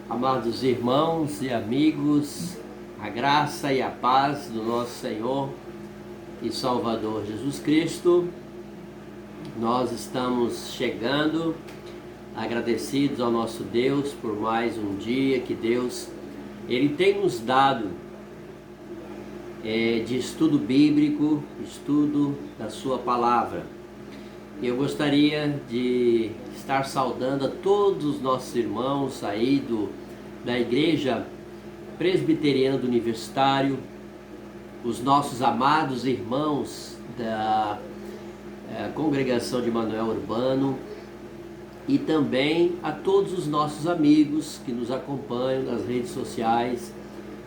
Amados irmãos e amigos, a graça e a paz do nosso Senhor e Salvador Jesus Cristo, nós estamos chegando agradecidos ao nosso Deus por mais um dia que Deus Ele tem nos dado de estudo bíblico, estudo da sua palavra. Eu gostaria de estar saudando a todos os nossos irmãos aí da Igreja Presbiteriana do Universitário, os nossos amados irmãos da Congregação de Manuel Urbano e também a todos os nossos amigos que nos acompanham nas redes sociais,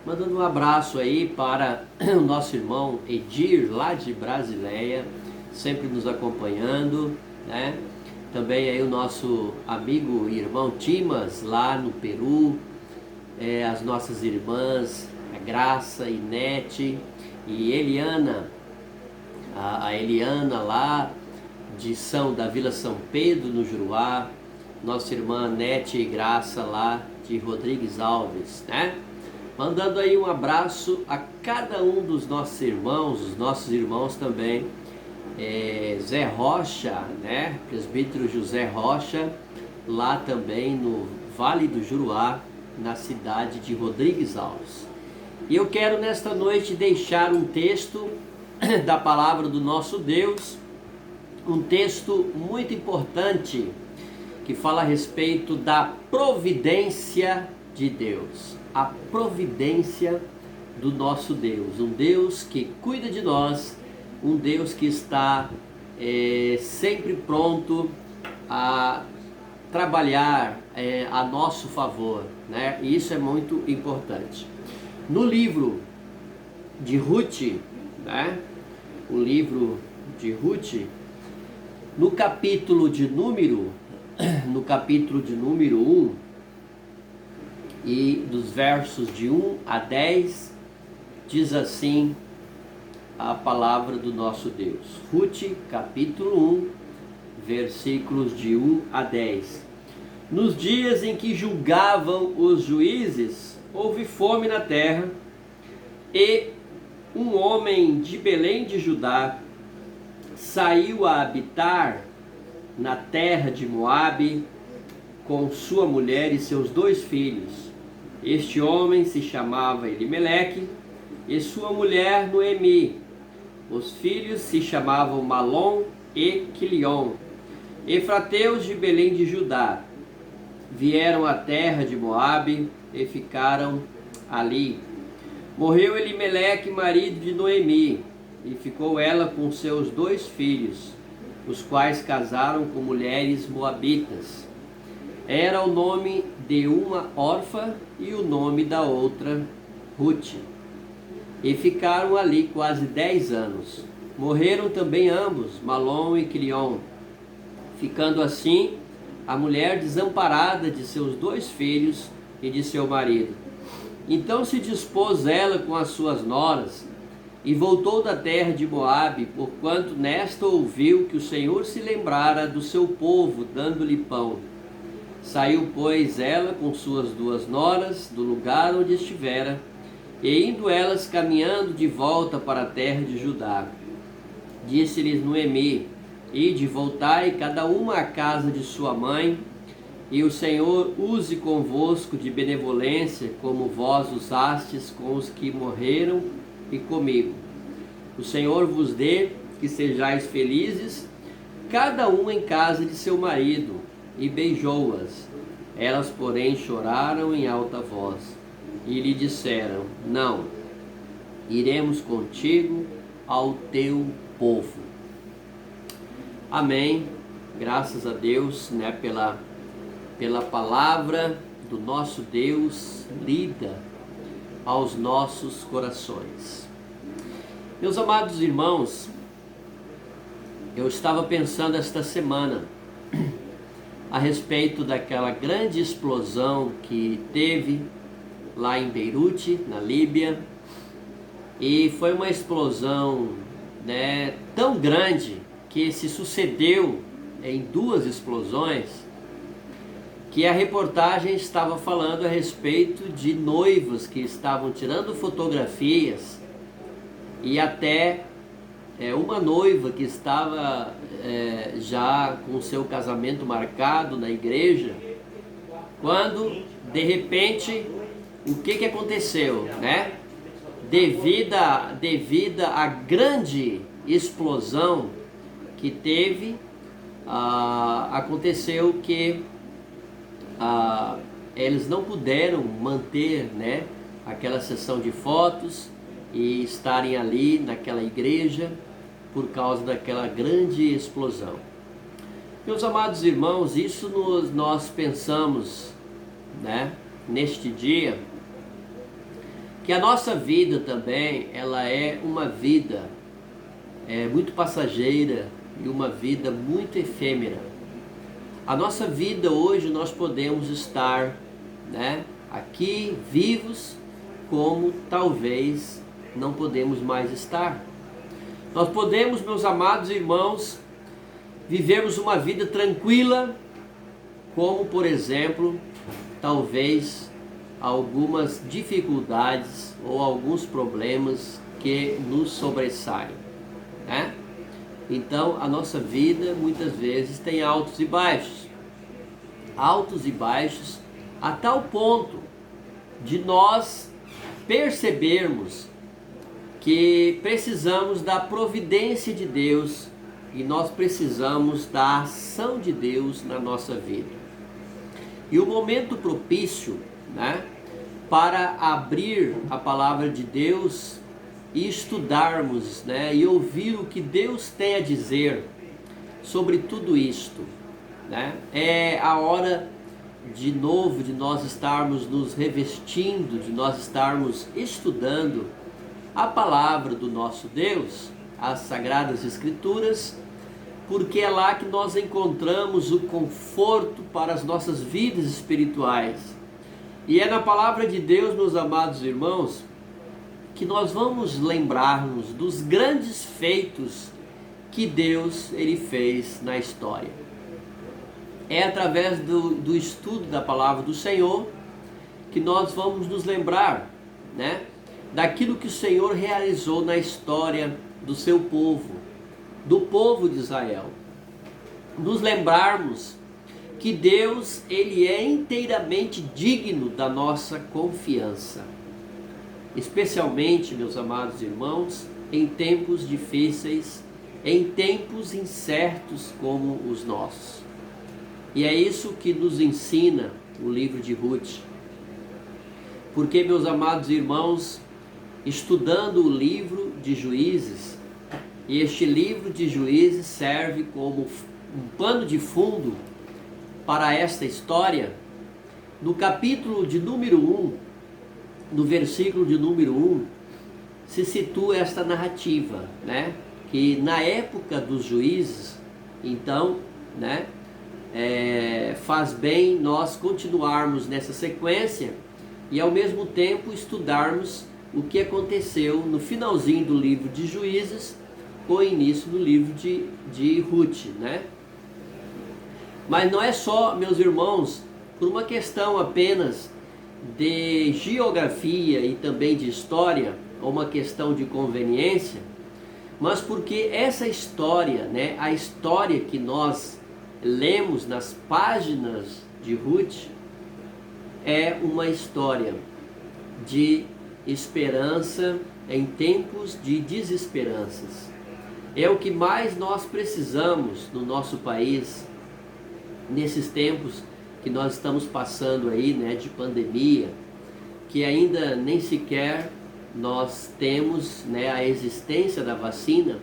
mandando um abraço aí para o nosso irmão Edir, lá de Brasileia, sempre nos acompanhando, né? Também aí o nosso amigo e irmão Timas, lá no Peru, as nossas irmãs, a Graça, Inete e Eliana, a Eliana lá da Vila São Pedro, no Juruá, nossa irmã Nete e Graça lá de Rodrigues Alves, né? Mandando aí um abraço a cada um dos nossos irmãos, os nossos irmãos também, Zé Rocha, né? Presbítero José Rocha, lá também no Vale do Juruá, na cidade de Rodrigues Alves. E eu quero nesta noite deixar um texto da palavra do nosso Deus, um texto muito importante que fala a respeito da providência de Deus, a providência do nosso Deus, um Deus que cuida de nós, um Deus que está sempre pronto a trabalhar a nosso favor, né? E isso é muito importante. No livro de Ruth, né? O livro de Ruth, no capítulo de número 1 e dos versos de 1 a 10, diz assim a palavra do nosso Deus. Ruth, capítulo 1, versículos de 1 a 10. Nos dias em que julgavam os juízes, houve fome na terra, e um homem de Belém de Judá saiu a habitar na terra de Moabe com sua mulher e seus 2 filhos. Este homem se chamava Elimeleque e sua mulher Noemi. Os filhos se chamavam Malom e Quilion, efrateus de Belém de Judá. Vieram à terra de Moabe e ficaram ali. Morreu Elimeleque, marido de Noemi, e ficou ela com seus 2 filhos, os quais casaram com mulheres moabitas. Era o nome de uma órfã e o nome da outra Ruth. E ficaram ali quase 10 anos. Morreram também ambos, Malom e Quilion, ficando assim a mulher desamparada de seus 2 filhos e de seu marido. Então se dispôs ela com as suas noras e voltou da terra de Moabe, porquanto nesta ouviu que o Senhor se lembrara do seu povo, dando-lhe pão. Saiu, pois, ela com suas 2 noras do lugar onde estivera, e indo elas caminhando de volta para a terra de Judá, disse-lhes Noemi: Ide, voltai cada uma à casa de sua mãe, e o Senhor use convosco de benevolência, como vós usastes com os que morreram e comigo. O Senhor vos dê que sejais felizes, cada um em casa de seu marido. E beijou-as. Elas, porém, choraram em alta voz e lhe disseram: Não, iremos contigo ao teu povo. Amém. Graças a Deus, né, pela palavra do nosso Deus lida aos nossos corações. Meus amados irmãos, eu estava pensando esta semana a respeito daquela grande explosão que teve lá em Beirute, na Líbia, e foi uma explosão, né, tão grande que se sucedeu em 2 explosões que a reportagem estava falando a respeito de noivas que estavam tirando fotografias e até uma noiva que estava já com seu casamento marcado na igreja, quando de repente o que aconteceu, né? Devido à grande explosão que teve, aconteceu que eles não puderam manter, né, aquela sessão de fotos e estarem ali naquela igreja por causa daquela grande explosão. Meus amados irmãos, isso nós pensamos, né, neste dia, que a nossa vida também, ela é uma vida muito passageira e uma vida muito efêmera. A nossa vida hoje nós podemos estar, né, aqui vivos, como talvez não podemos mais estar. Nós podemos, meus amados irmãos, vivermos uma vida tranquila, como por exemplo, talvez algumas dificuldades ou alguns problemas que nos sobressaem, né? Então a nossa vida muitas vezes tem altos e baixos a tal ponto de nós percebermos que precisamos da providência de Deus e nós precisamos da ação de Deus na nossa vida. E o momento propício, né, para abrir a palavra de Deus e estudarmos, né, e ouvir o que Deus tem a dizer sobre tudo isto, né, é a hora de novo de nós estarmos nos revestindo, de nós estarmos estudando a palavra do nosso Deus, as Sagradas Escrituras, porque é lá que nós encontramos o conforto para as nossas vidas espirituais. E é na palavra de Deus, meus amados irmãos, que nós vamos lembrar-nos dos grandes feitos que Deus ele fez na história. É através do estudo da palavra do Senhor que nós vamos nos lembrar, né, daquilo que o Senhor realizou na história do seu povo, do povo de Israel. Nos lembrarmos que Deus ele é inteiramente digno da nossa confiança, especialmente, meus amados irmãos, em tempos difíceis, em tempos incertos como os nossos. E é isso que nos ensina o livro de Ruth. Porque, meus amados irmãos, estudando o livro de Juízes, e este livro de Juízes serve como um pano de fundo para esta história, no capítulo de número 1, no versículo de número 1, se situa esta narrativa, né? Que na época dos juízes, então, né, faz bem nós continuarmos nessa sequência e ao mesmo tempo estudarmos o que aconteceu no finalzinho do livro de Juízes com o início do livro de Ruth, né? Mas não é só, meus irmãos, por uma questão apenas de geografia e também de história, ou uma questão de conveniência, mas porque essa história, né, a história que nós lemos nas páginas de Ruth, é uma história de esperança em tempos de desesperanças. É o que mais nós precisamos no nosso país, nesses tempos que nós estamos passando aí, né, de pandemia, que ainda nem sequer nós temos, né, a existência da vacina,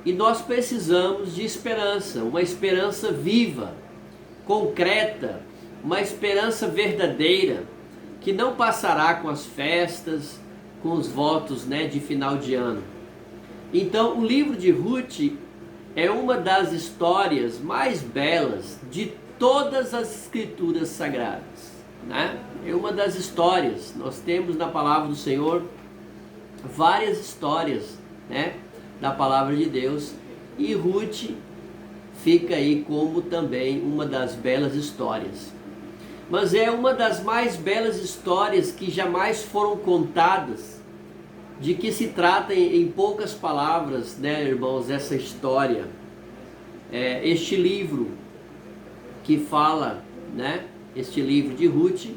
e nós precisamos de esperança, uma esperança viva, concreta, uma esperança verdadeira, que não passará com as festas, com os votos, né, de final de ano. Então, o livro de Ruth é uma das histórias mais belas de todas as escrituras sagradas, né? É uma das histórias. Nós temos na palavra do Senhor várias histórias, né, da palavra de Deus, e Ruth fica aí como também uma das belas histórias. mas é uma das mais belas histórias que jamais foram contadas. De que se trata em poucas palavras, né, irmãos, essa história? Este livro que fala, né, este livro de Ruth,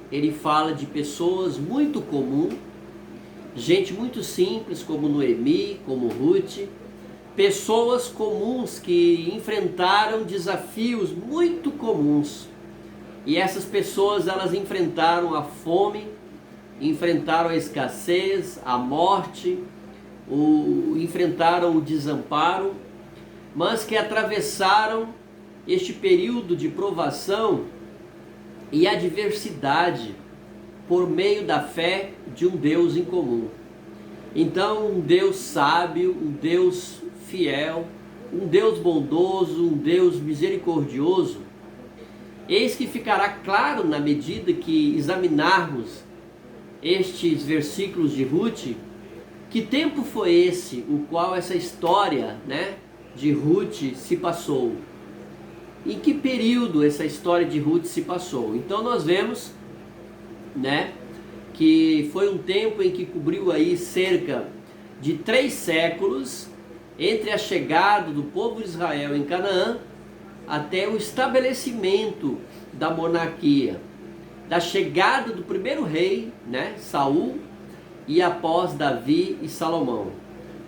ele fala de pessoas muito comuns, gente muito simples, como Noemi, como Ruth, pessoas comuns que enfrentaram desafios muito comuns. E essas pessoas, elas enfrentaram a fome, enfrentaram a escassez, a morte, enfrentaram o desamparo, mas que atravessaram este período de provação e adversidade por meio da fé de um Deus em comum. Então, um Deus sábio, um Deus fiel, um Deus bondoso, um Deus misericordioso. Eis que ficará claro na medida que examinarmos estes versículos de Ruth, que tempo foi esse o qual essa história, né, de Ruth se passou. Em que período essa história de Ruth se passou? Então nós vemos, né, que foi um tempo em que cobriu aí cerca de 3 séculos entre a chegada do povo de Israel em Canaã até o estabelecimento da monarquia, da chegada do primeiro rei, né, Saul, e após Davi e Salomão.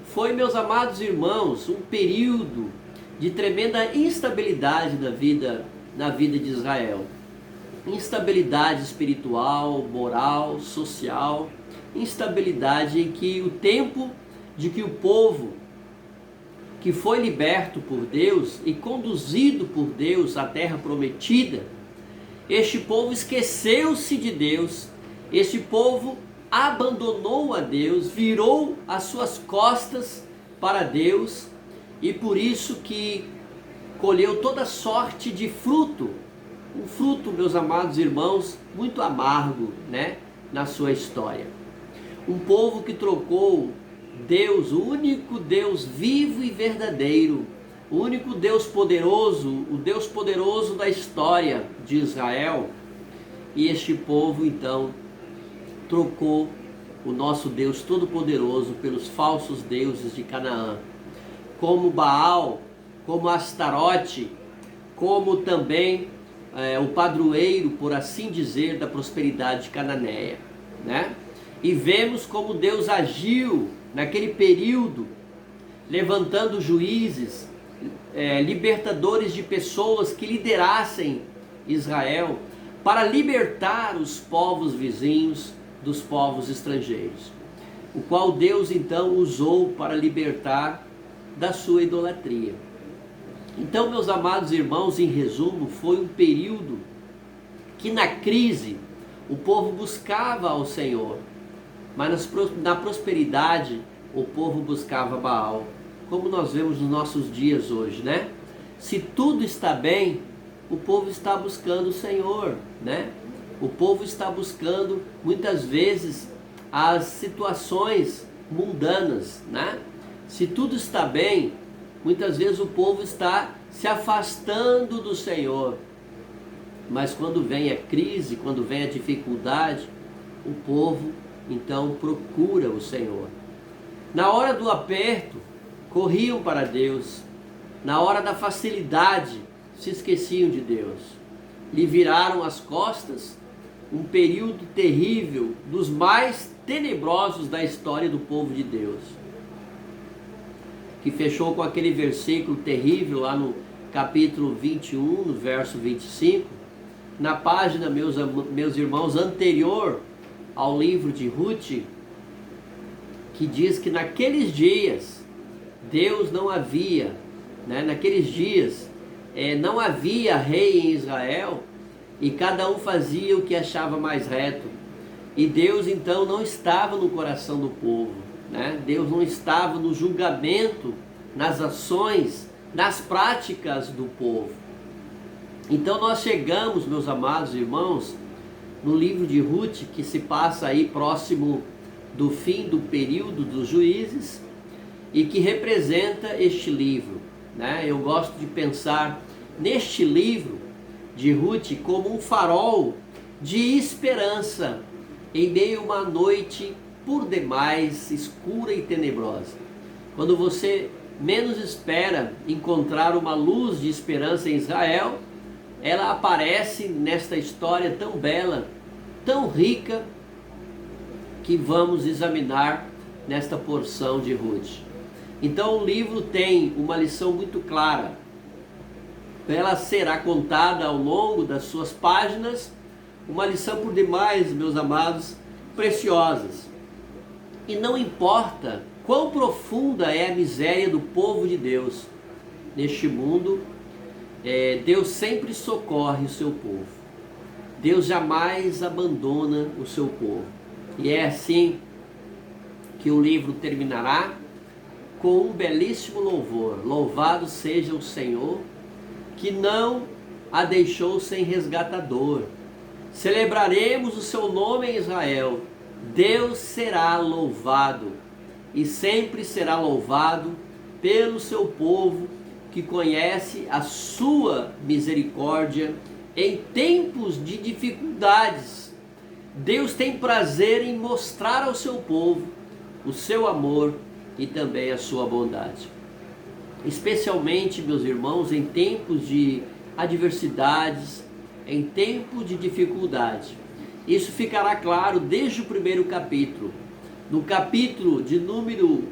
Foi, meus amados irmãos, um período de tremenda instabilidade na vida de Israel. Instabilidade espiritual, moral, social, instabilidade em que o tempo de que o povo que foi liberto por Deus e conduzido por Deus à terra prometida, este povo esqueceu-se de Deus, este povo abandonou a Deus, virou as suas costas para Deus, e por isso que colheu toda sorte de fruto, um fruto, meus amados irmãos, muito amargo, né, na sua história. Um povo que trocou Deus, o único Deus vivo e verdadeiro, o único Deus poderoso, o Deus poderoso da história de Israel, e este povo então trocou o nosso Deus todo-poderoso pelos falsos deuses de Canaã, como Baal, como Astarote, como também o padroeiro, por assim dizer, da prosperidade cananeia, né? E vemos como Deus agiu naquele período, levantando juízes, libertadores de pessoas que liderassem Israel, para libertar os povos vizinhos dos povos estrangeiros, o qual Deus então usou para libertar da sua idolatria. Então, meus amados irmãos, em resumo, foi um período que na crise o povo buscava ao Senhor, mas na prosperidade o povo buscava Baal, como nós vemos nos nossos dias hoje, né? Se tudo está bem, o povo está buscando o Senhor, né? O povo está buscando muitas vezes as situações mundanas, né? Se tudo está bem, muitas vezes o povo está se afastando do Senhor. Mas quando vem a crise, quando vem a dificuldade, o povo então procura o Senhor. Na hora do aperto, corriam para Deus. Na hora da facilidade, se esqueciam de Deus. Lhe viraram as costas, um período terrível, dos mais tenebrosos da história do povo de Deus, que fechou com aquele versículo terrível lá no capítulo 21, no verso 25, na página, meus irmãos, anterior ao livro de Ruth, que diz que naqueles dias Deus não havia, né, naqueles dias não havia rei em Israel, e cada um fazia o que achava mais reto, e Deus então não estava no coração do povo, né? Deus não estava no julgamento, nas ações, nas práticas do povo. Então nós chegamos, meus amados irmãos, no livro de Ruth, que se passa aí próximo do fim do período dos juízes, e que representa este livro, né? Eu gosto de pensar neste livro de Ruth como um farol de esperança em meio a uma noite por demais escura e tenebrosa. Quando você menos espera encontrar uma luz de esperança em Israel, ela aparece nesta história tão bela, tão rica, que vamos examinar nesta porção de Ruth. Então o livro tem uma lição muito clara. Ela será contada ao longo das suas páginas, uma lição por demais, meus amados, preciosas. E não importa quão profunda é a miséria do povo de Deus neste mundo, Deus sempre socorre o seu povo. Deus jamais abandona o seu povo. E é assim que o livro terminará, com um belíssimo louvor. Louvado seja o Senhor, que não a deixou sem resgatador. Celebraremos o seu nome em Israel. Deus será louvado e sempre será louvado pelo seu povo, que conhece a sua misericórdia em tempos de dificuldades. Deus tem prazer em mostrar ao seu povo o seu amor e também a sua bondade. Especialmente, meus irmãos, em tempos de adversidades, em tempos de dificuldade. Isso ficará claro desde o primeiro capítulo. No capítulo de número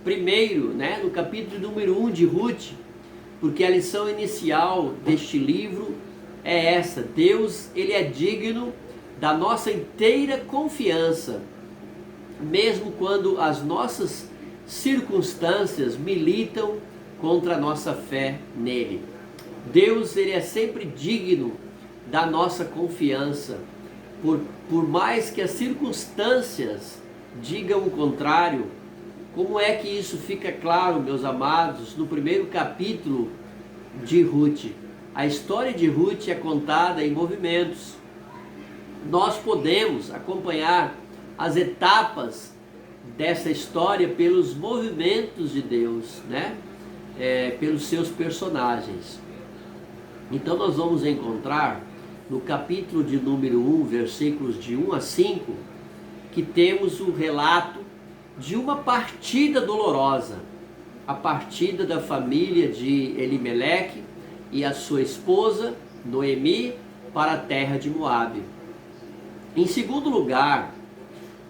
1, no capítulo número 1 de Ruth, porque a lição inicial deste livro é essa: Deus, ele é digno da nossa inteira confiança, mesmo quando as nossas circunstâncias militam contra a nossa fé nele. Deus, ele é sempre digno da nossa confiança, por mais que as circunstâncias digam o contrário. Como é que isso fica claro, meus amados, no primeiro capítulo de Ruth? A história de Ruth é contada em movimentos. Nós podemos acompanhar as etapas dessa história pelos movimentos de Deus, pelos seus personagens. Então nós vamos encontrar no capítulo de número 1, versículos de 1 a 5, que temos o relato de uma partida dolorosa, a partida da família de Elimeleque e a sua esposa Noemi para a terra de Moabe. Em segundo lugar,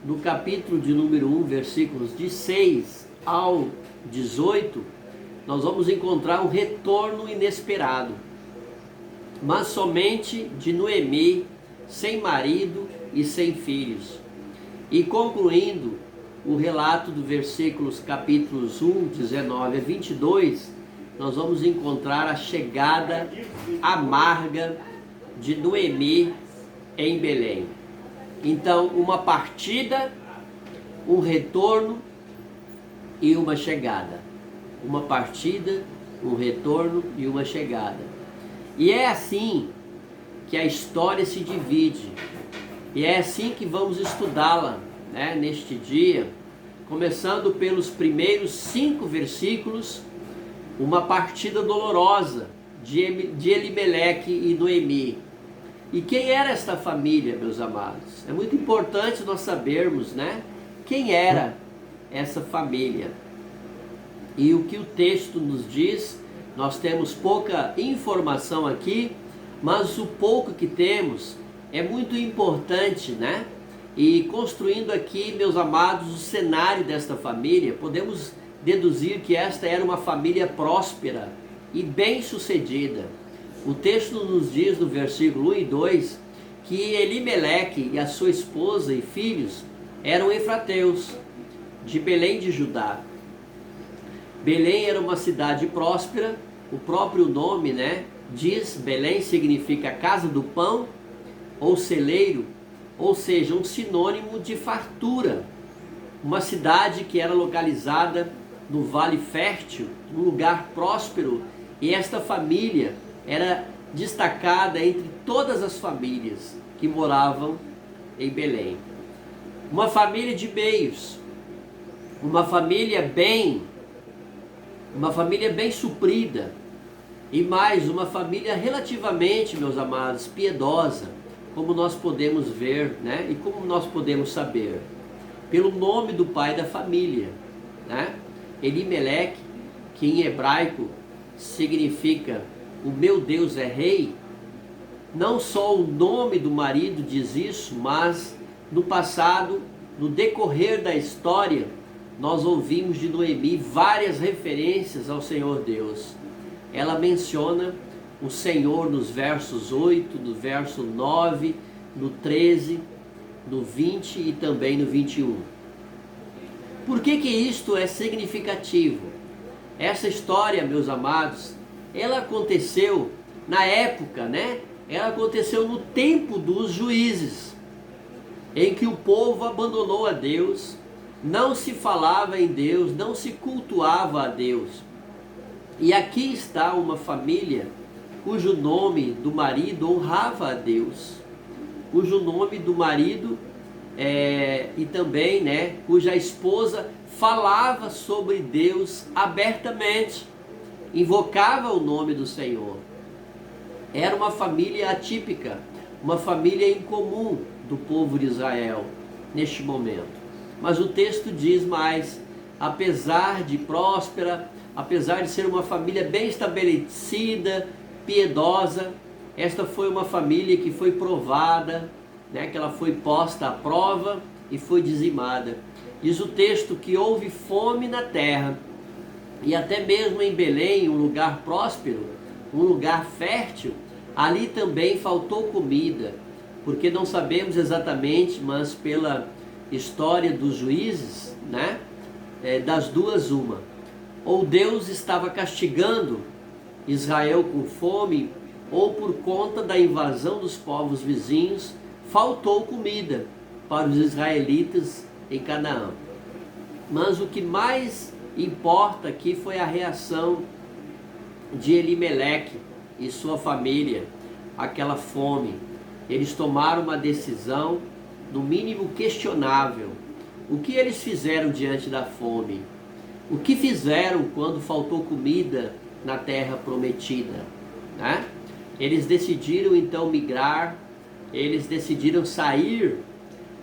no capítulo de número 1, versículos de 6 ao 18, nós vamos encontrar um retorno inesperado, mas somente de Noemi, sem marido e sem filhos. E concluindo o relato do versículos capítulos 1, 19 a 22, nós vamos encontrar a chegada amarga de Noemi em Belém. Então, uma partida, um retorno e uma chegada. Uma partida, um retorno e uma chegada. E é assim que a história se divide. E é assim que vamos estudá-la, neste dia, começando pelos primeiros 5 versículos, uma partida dolorosa de Elimeleque e Noemi. E quem era esta família, meus amados? É muito importante nós sabermos, quem era essa família. E o que o texto nos diz, nós temos pouca informação aqui, mas o pouco que temos é muito importante, E construindo aqui, meus amados, o cenário desta família, podemos deduzir que esta era uma família próspera e bem-sucedida. O texto nos diz no versículo 1 e 2 que Elimeleque e a sua esposa e filhos eram efrateus, de Belém de Judá. Belém era uma cidade próspera, o próprio nome, diz, Belém significa casa do pão ou celeiro, ou seja, um sinônimo de fartura. Uma cidade que era localizada no Vale Fértil, um lugar próspero, e esta família era destacada entre todas as famílias que moravam em Belém. Uma família de meios, uma família bem suprida, E mais, uma família relativamente, meus amados, piedosa, como nós podemos ver, né? E como nós podemos saber? Pelo nome do pai da família, né? Elimeleque, que em hebraico significa o meu Deus é rei. Não só o nome do marido diz isso, mas no passado, no decorrer da história, nós ouvimos de Noemi várias referências ao Senhor Deus. Ela menciona o Senhor nos versos 8, no verso 9, no 13, no 20 e também no 21. Por que isto é significativo? Essa história, meus amados, ela aconteceu na época, né? Ela aconteceu no tempo dos juízes, em que o povo abandonou a Deus, não se falava em Deus, não se cultuava a Deus. E aqui está uma família cujo nome do marido honrava a Deus, cujo nome do marido e também, né, cuja esposa falava sobre Deus abertamente, invocava o nome do Senhor. Era uma família atípica, uma família incomum do povo de Israel neste momento. Mas o texto diz mais: apesar de próspera, apesar de ser uma família bem estabelecida, piedosa, esta foi uma família que foi provada, né, que ela foi posta à prova e foi dizimada. Diz o texto que houve fome na terra, e até mesmo em Belém, um lugar próspero, um lugar fértil, ali também faltou comida, porque não sabemos exatamente, mas pela história dos juízes, né, das duas uma. Ou Deus estava castigando Israel com fome, ou por conta da invasão dos povos vizinhos, faltou comida para os israelitas em Canaã. Mas o que mais importa aqui foi a reação de Elimeleque e sua família àquela fome. Eles tomaram uma decisão, no mínimo questionável. O que eles fizeram diante da fome? O que fizeram quando faltou comida na terra prometida, né? Eles decidiram então migrar, eles decidiram sair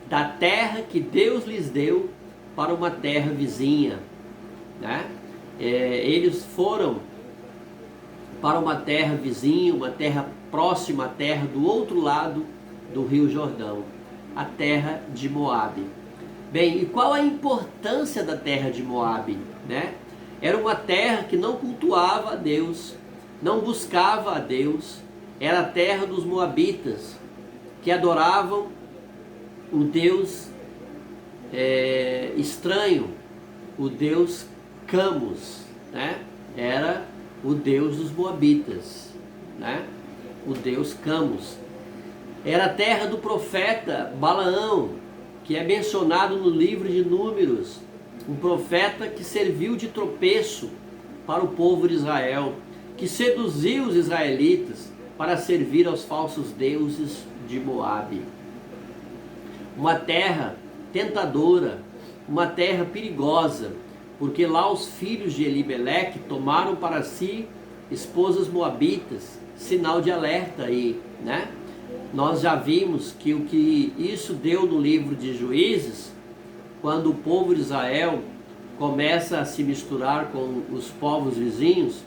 da terra que Deus lhes deu para uma terra vizinha, né? Eles foram para uma terra vizinha, uma terra próxima à terra do outro lado do Rio Jordão, a terra de Moabe. Bem, e qual a importância da terra de Moabe, né? Era uma terra que não cultuava a Deus, não buscava a Deus, era a terra dos moabitas, que adoravam o Deus estranho, o Deus Camus, né? Era o Deus dos moabitas, né? O Deus Camus. Era a terra do profeta Balaão, que é mencionado no livro de Números, um profeta que serviu de tropeço para o povo de Israel, que seduziu os israelitas para servir aos falsos deuses de Moabe. Uma terra tentadora, uma terra perigosa, porque lá os filhos de Elimeleque tomaram para si esposas moabitas, sinal de alerta aí, né? Nós já vimos que o que isso deu no livro de Juízes, quando o povo de Israel começa a se misturar com os povos vizinhos.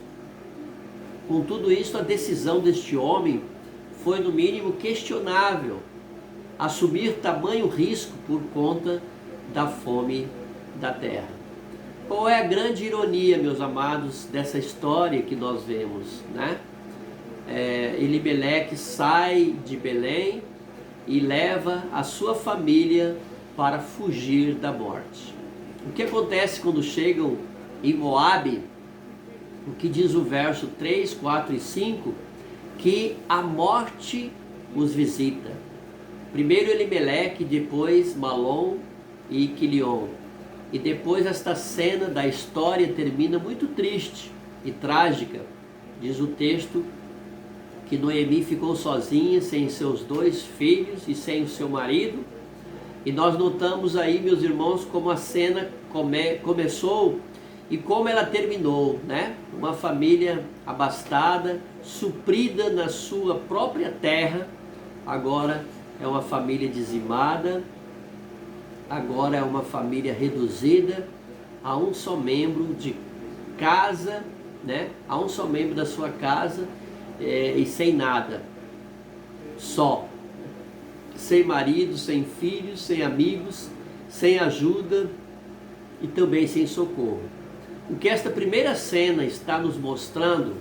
Com tudo isso, a decisão deste homem foi no mínimo questionável, assumir tamanho risco por conta da fome da terra. Qual é a grande ironia, meus amados, dessa história que nós vemos, né? Elimeleque sai de Belém e leva a sua família para fugir da morte. O que acontece quando chegam em Moabe? O que diz o verso 3, 4 e 5? Que a morte os visita. Primeiro Elimeleque, depois Malom e Quilion. E depois esta cena da história termina muito triste e trágica. Diz o texto que Noemi ficou sozinha, sem seus 2 filhos e sem o seu marido. E nós notamos aí, meus irmãos, como a cena começou e como ela terminou, né? Uma família abastada, suprida na sua própria terra, agora é uma família dizimada, agora é uma família reduzida a um só membro de casa, né? A um só membro da sua casa, e sem nada, só, sem marido, sem filhos, sem amigos, sem ajuda e também sem socorro. O que esta primeira cena está nos mostrando,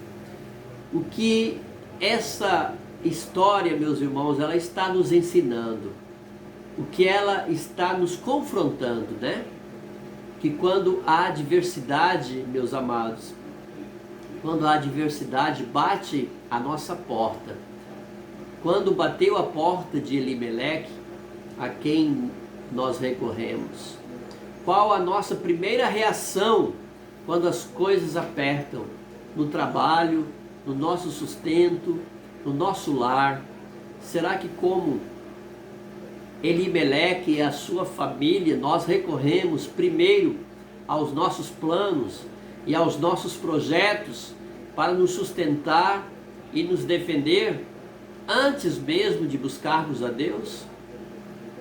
o que essa história, meus irmãos, ela está nos ensinando, o que ela está nos confrontando, né? Que quando há adversidade, meus amados, quando a adversidade bate a nossa porta, quando bateu a porta de Elimeleque, a quem nós recorremos? Qual a nossa primeira reação quando as coisas apertam no trabalho, no nosso sustento, no nosso lar? Será que, como Elimeleque e a sua família, nós recorremos primeiro aos nossos planos e aos nossos projetos para nos sustentar e nos defender, antes mesmo de buscarmos a Deus?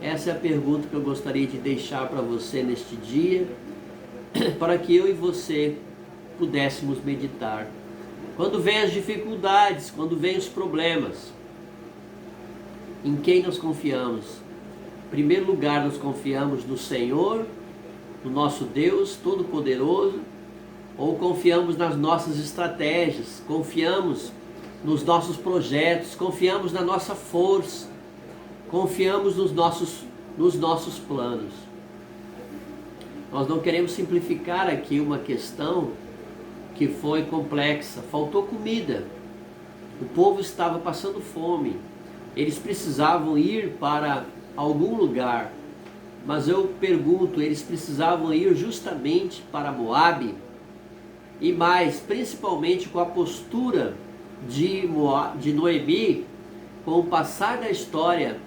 Essa é a pergunta que eu gostaria de deixar para você neste dia, para que eu e você pudéssemos meditar. Quando vem as dificuldades, quando vem os problemas, em quem nós confiamos? Em primeiro lugar, nós confiamos no Senhor, no nosso Deus Todo-Poderoso, ou confiamos nas nossas estratégias, confiamos nos nossos projetos, confiamos na nossa força, confiamos nos nossos planos. Nós não queremos simplificar aqui uma questão que foi complexa. Faltou comida, o povo estava passando fome, eles precisavam ir para algum lugar, mas eu pergunto, eles precisavam ir justamente para Moabe? E mais, principalmente com a postura de Noemi, com o passar da história,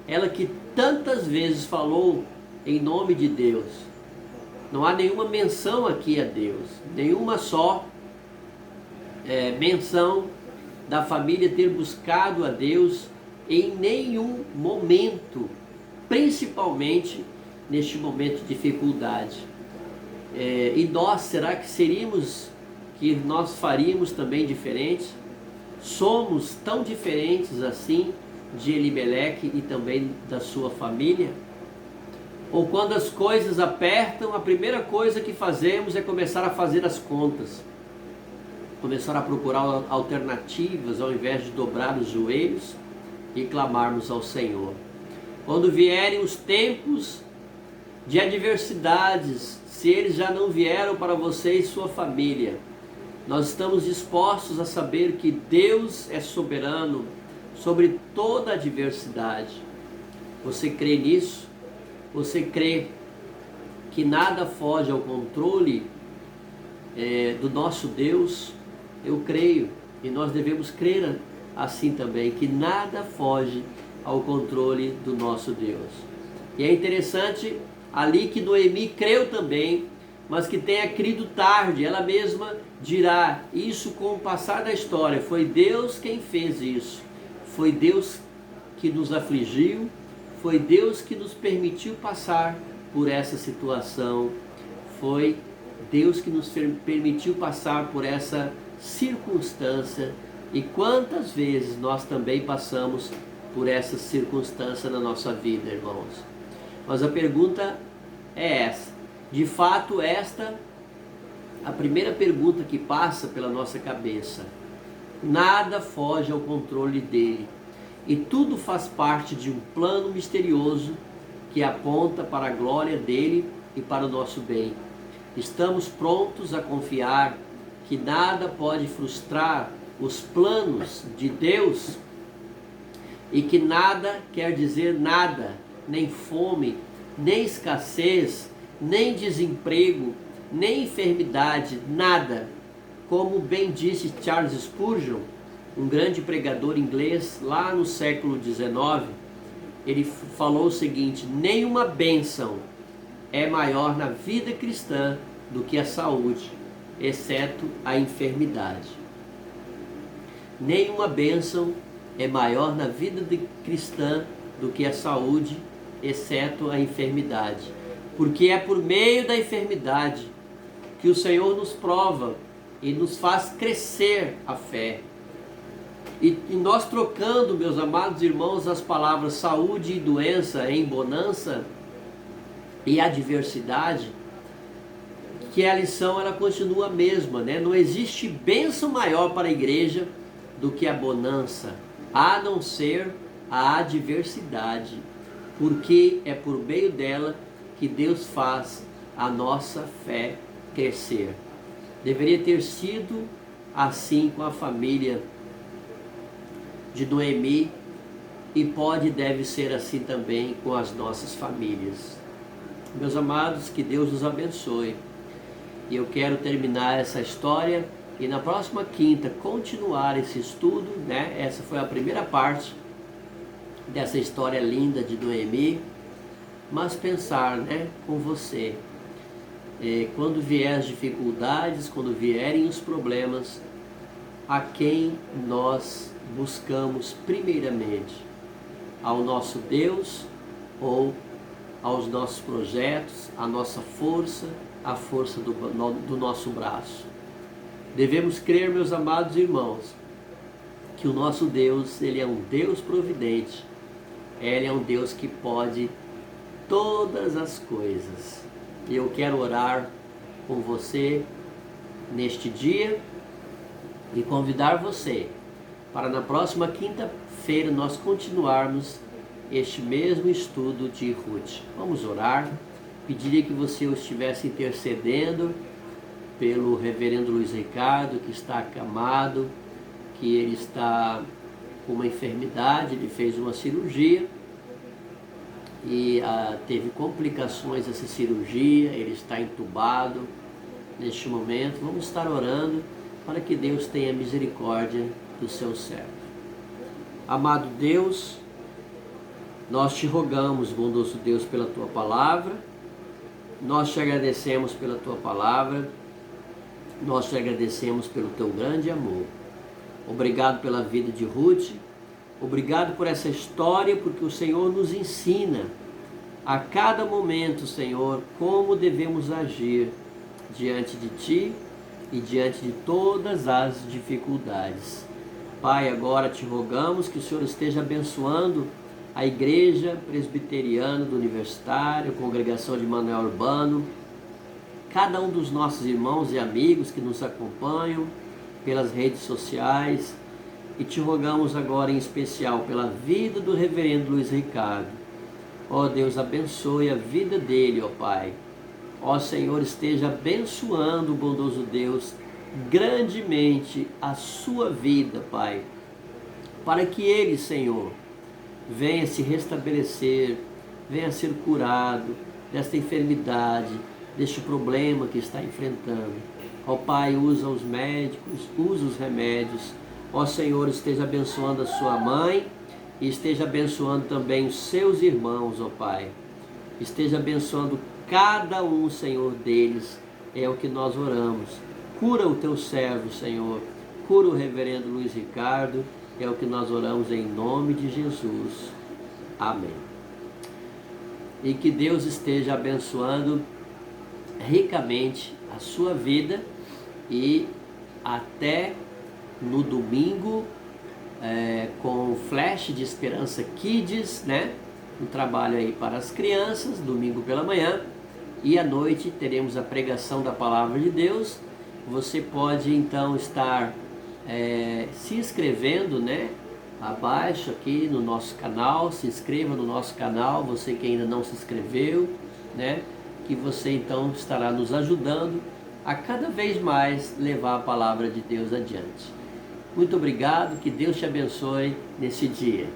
ela que tantas vezes falou em nome de Deus. Não há nenhuma menção aqui a Deus, nenhuma só menção da família ter buscado a Deus em nenhum momento, principalmente neste momento de dificuldade. E nós, será que nós faríamos também diferente? Somos tão diferentes assim de Elimeleque e também da sua família? Ou quando as coisas apertam, a primeira coisa que fazemos é começar a fazer as contas, começar a procurar alternativas ao invés de dobrar os joelhos e clamarmos ao Senhor? Quando vierem os tempos de adversidades, se eles já não vieram para você e sua família, nós estamos dispostos a saber que Deus é soberano sobre toda adversidade. Você crê nisso? Você crê que nada foge ao controle do nosso Deus? Eu creio, e nós devemos crer assim também, que nada foge ao controle do nosso Deus. E é interessante ali que Noemi creu também, mas que tenha crido tarde. Ela mesma dirá isso com o passar da história: foi Deus quem fez isso, foi Deus que nos afligiu, foi Deus que nos permitiu passar por essa situação, foi Deus que nos permitiu passar por essa circunstância. E quantas vezes nós também passamos por essa circunstância na nossa vida, irmãos? Mas a pergunta é essa. De fato, esta a primeira pergunta que passa pela nossa cabeça. Nada foge ao controle dele, e tudo faz parte de um plano misterioso que aponta para a glória dele e para o nosso bem. Estamos prontos a confiar que nada pode frustrar os planos de Deus, e que nada quer dizer nada, nem fome, nem escassez, nem desemprego, nem enfermidade, nada. Como bem disse Charles Spurgeon, um grande pregador inglês lá no século XIX, ele falou o seguinte: nenhuma bênção é maior na vida cristã do que a saúde, exceto a enfermidade. Nenhuma bênção é maior na vida cristã do que a saúde, exceto a enfermidade. Porque é por meio da enfermidade que o Senhor nos prova e nos faz crescer a fé. E nós trocando, meus amados irmãos, as palavras saúde e doença em bonança e adversidade, que a lição ela continua a mesma, né? Não existe bênção maior para a igreja do que a bonança, a não ser a adversidade, porque é por meio dela que Deus faz a nossa fé crescer. Deveria ter sido assim com a família de Noemi e pode e deve ser assim também com as nossas famílias. Meus amados, que Deus nos abençoe. E eu quero terminar essa história e na próxima quinta continuar esse estudo, né? Essa foi a primeira parte dessa história linda de Noemi, mas pensar, né, com você. Quando vier as dificuldades, quando vierem os problemas, a quem nós buscamos primeiramente? Ao nosso Deus ou aos nossos projetos, a nossa força, a força do nosso braço? Devemos crer, meus amados irmãos, que o nosso Deus, Ele é um Deus providente, Ele é um Deus que pode todas as coisas. E eu quero orar com você neste dia e convidar você para na próxima quinta-feira nós continuarmos este mesmo estudo de Ruth. Vamos orar. Pediria que você estivesse intercedendo pelo reverendo Luiz Ricardo, que está acamado, que ele está com uma enfermidade, ele fez uma cirurgia e teve complicações essa cirurgia, ele está entubado neste momento. Vamos estar orando para que Deus tenha misericórdia do seu servo. Amado Deus, nós te rogamos, bondoso Deus, pela tua palavra, nós te agradecemos pela tua palavra, nós te agradecemos pelo teu grande amor. Obrigado pela vida de Ruth, obrigado por essa história, porque o Senhor nos ensina a cada momento, Senhor, como devemos agir diante de Ti e diante de todas as dificuldades. Pai, agora te rogamos que o Senhor esteja abençoando a Igreja Presbiteriana do Universitário, a Congregação de Manoel Urbano, cada um dos nossos irmãos e amigos que nos acompanham pelas redes sociais, e te rogamos agora em especial pela vida do reverendo Luiz Ricardo. Ó Deus, abençoe a vida dele, ó Pai. Ó Senhor, esteja abençoando, bondoso Deus, grandemente a sua vida, Pai, para que ele, Senhor, venha se restabelecer, venha ser curado desta enfermidade, deste problema que está enfrentando. Ó Pai, usa os médicos, usa os remédios. Ó Senhor, esteja abençoando a sua mãe e esteja abençoando também os seus irmãos, ó Pai. Esteja abençoando cada um, Senhor, deles. É o que nós oramos. Cura o teu servo, Senhor. Cura o reverendo Luiz Ricardo. É o que nós oramos em nome de Jesus. Amém. E que Deus esteja abençoando ricamente a sua vida e até no domingo com o Flash de Esperança Kids, né? Um trabalho aí para as crianças, domingo pela manhã, e à noite teremos a pregação da Palavra de Deus. Você pode então estar se inscrevendo, né? Abaixo aqui no nosso canal, se inscreva no nosso canal, você que ainda não se inscreveu, né? Que você então estará nos ajudando a cada vez mais levar a Palavra de Deus adiante. Muito obrigado, que Deus te abençoe nesse dia.